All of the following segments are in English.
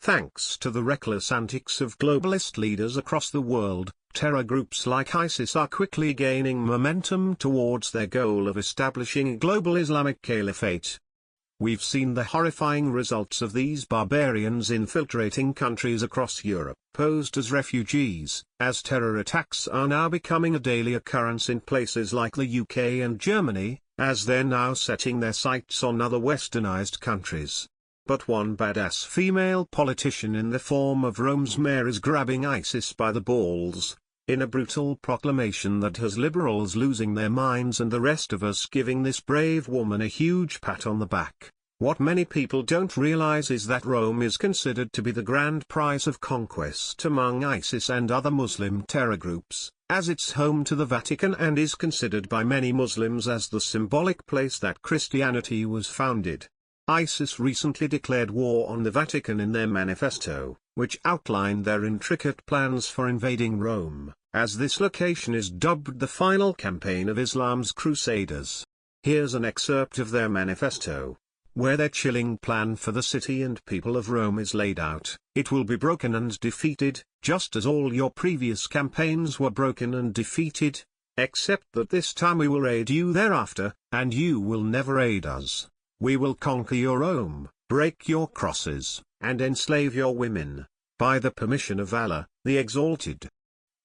Thanks to the reckless antics of globalist leaders across the world, terror groups like ISIS are quickly gaining momentum towards their goal of establishing a global Islamic caliphate. We've seen the horrifying results of these barbarians infiltrating countries across Europe posed as refugees, as terror attacks are now becoming a daily occurrence in places like the UK and Germany, as they're now setting their sights on other westernized countries. But one badass female politician in the form of Rome's mayor is grabbing ISIS by the balls, in a brutal proclamation that has liberals losing their minds and the rest of us giving this brave woman a huge pat on the back. What many people don't realize is that Rome is considered to be the grand prize of conquest among ISIS and other Muslim terror groups, as it's home to the Vatican and is considered by many Muslims as the symbolic place that Christianity was founded. ISIS recently declared war on the Vatican in their manifesto, which outlined their intricate plans for invading Rome, as this location is dubbed the final campaign of Islam's Crusaders. Here's an excerpt of their manifesto, where their chilling plan for the city and people of Rome is laid out. It will be broken and defeated, just as all your previous campaigns were broken and defeated, except that this time we will aid you thereafter, and you will never aid us. We will conquer your Rome, break your crosses, and enslave your women, by the permission of Allah, the Exalted.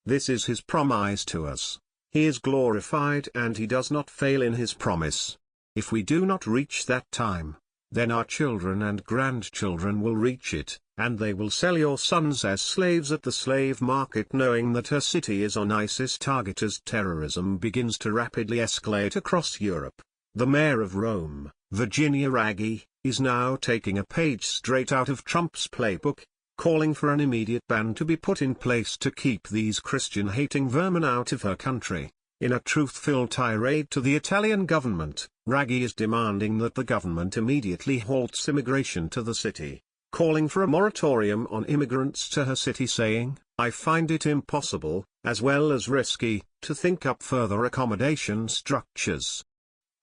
This is his promise to us. He is glorified and he does not fail in his promise. If we do not reach that time, then our children and grandchildren will reach it, and they will sell your sons as slaves at the slave market, knowing that her city is on ISIS target as terrorism begins to rapidly escalate across Europe. The mayor of Rome, Virginia Raggi, is now taking a page straight out of Trump's playbook, calling for an immediate ban to be put in place to keep these Christian-hating vermin out of her country. In a truth-filled tirade to the Italian government, Raggi is demanding that the government immediately halts immigration to the city, calling for a moratorium on immigrants to her city, saying, "I find it impossible, as well as risky, to think up further accommodation structures."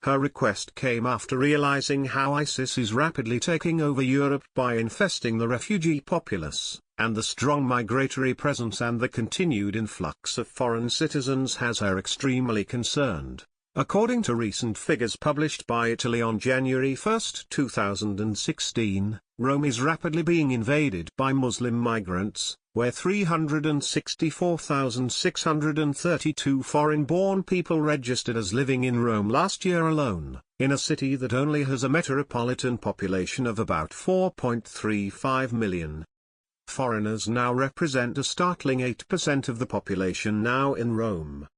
Her request came after realizing how ISIS is rapidly taking over Europe by infesting the refugee populace, and the strong migratory presence and the continued influx of foreign citizens has her extremely concerned. According to recent figures published by Italy on January 1, 2016, Rome is rapidly being invaded by Muslim migrants, where 364,632 foreign-born people registered as living in Rome last year alone, in a city that only has a metropolitan population of about 4.35 million. Foreigners now represent a startling 8% of the population now in Rome.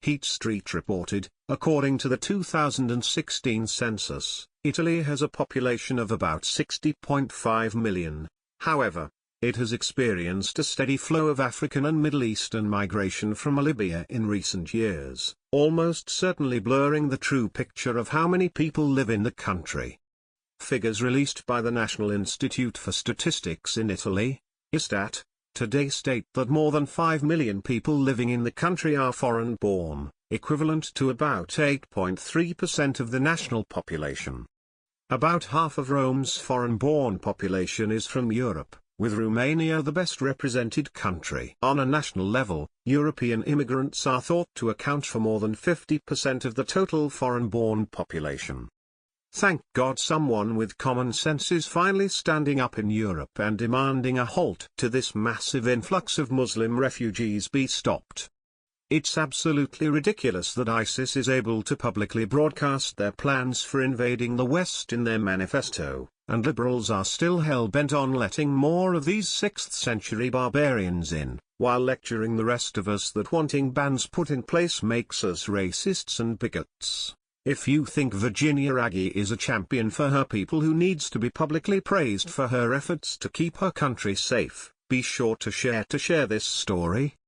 Heat Street reported, according to the 2016 census, Italy has a population of about 60.5 million. However, it has experienced a steady flow of African and Middle Eastern migration from Libya in recent years, almost certainly blurring the true picture of how many people live in the country. Figures released by the National Institute for Statistics in Italy, Istat, today state that more than 5 million people living in the country are foreign-born, equivalent to about 8.3% of the national population. About half of Rome's foreign-born population is from Europe, with Romania the best represented country. On a national level, European immigrants are thought to account for more than 50% of the total foreign-born population. Thank God someone with common sense is finally standing up in Europe and demanding a halt to this massive influx of Muslim refugees be stopped. It's absolutely ridiculous that ISIS is able to publicly broadcast their plans for invading the West in their manifesto, and liberals are still hell-bent on letting more of these 6th-century barbarians in, while lecturing the rest of us that wanting bans put in place makes us racists and bigots. If you think Virginia Raggi is a champion for her people who needs to be publicly praised for her efforts to keep her country safe, be sure to share this story.